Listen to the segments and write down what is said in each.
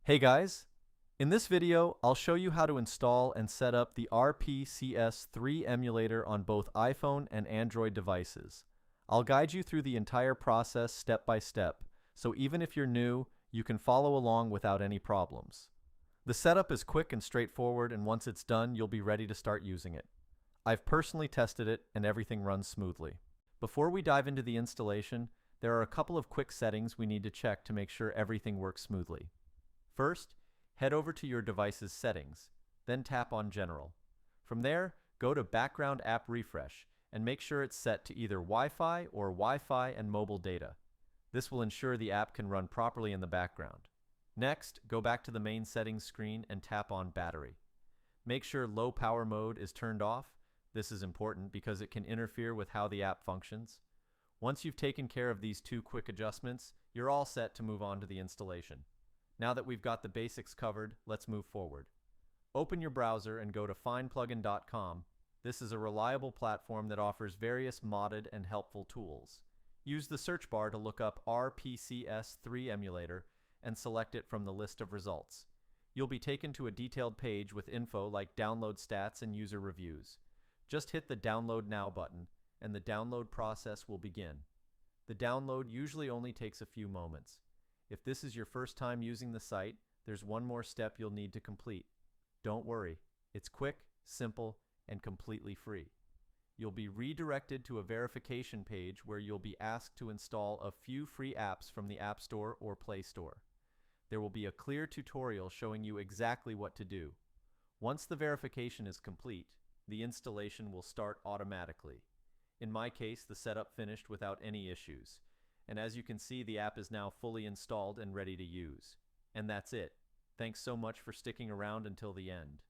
Hey guys, in this video, I'll show you how to install and set up the RPCS3 emulator on both iPhone and Android devices. I'll guide you through the entire process step by step, so even if you're new, you can follow along without any problems. The setup is quick and straightforward, and once it's done, you'll be ready to start using it. I've personally tested it, and everything runs smoothly. Before we dive into the installation, there are a couple of quick settings we need to check to make sure everything works smoothly. First, head over to your device's settings, then tap on General. From there, go to Background App Refresh and make sure it's set to either Wi-Fi or Wi-Fi and mobile data. This will ensure the app can run properly in the background. Next, go back to the main settings screen and tap on Battery. Make sure low power mode is turned off. This is important because it can interfere with how the app functions. Once you've taken care of these two quick adjustments, you're all set to move on to the installation. Now that we've got the basics covered, let's move forward. Open your browser and go to findplugin.com. This is a reliable platform that offers various modded and helpful tools. Use the search bar to look up RPCS3 Emulator and select it from the list of results. You'll be taken to a detailed page with info like download stats and user reviews. Just hit the Download Now button, and the download process will begin. The download usually only takes a few moments. If this is your first time using the site, there's one more step you'll need to complete. Don't worry, it's quick, simple, and completely free. You'll be redirected to a verification page where you'll be asked to install a few free apps from the App Store or Play Store. There will be a clear tutorial showing you exactly what to do. Once the verification is complete, the installation will start automatically. In my case, the setup finished without any issues. And as you can see, the app is now fully installed and ready to use. And that's it. Thanks so much for sticking around until the end.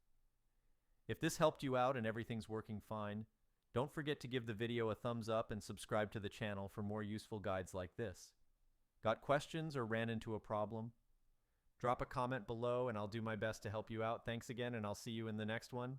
If this helped you out and everything's working fine, don't forget to give the video a thumbs up and subscribe to the channel for more useful guides like this. Got questions or ran into a problem? Drop a comment below and I'll do my best to help you out. Thanks again, and I'll see you in the next one.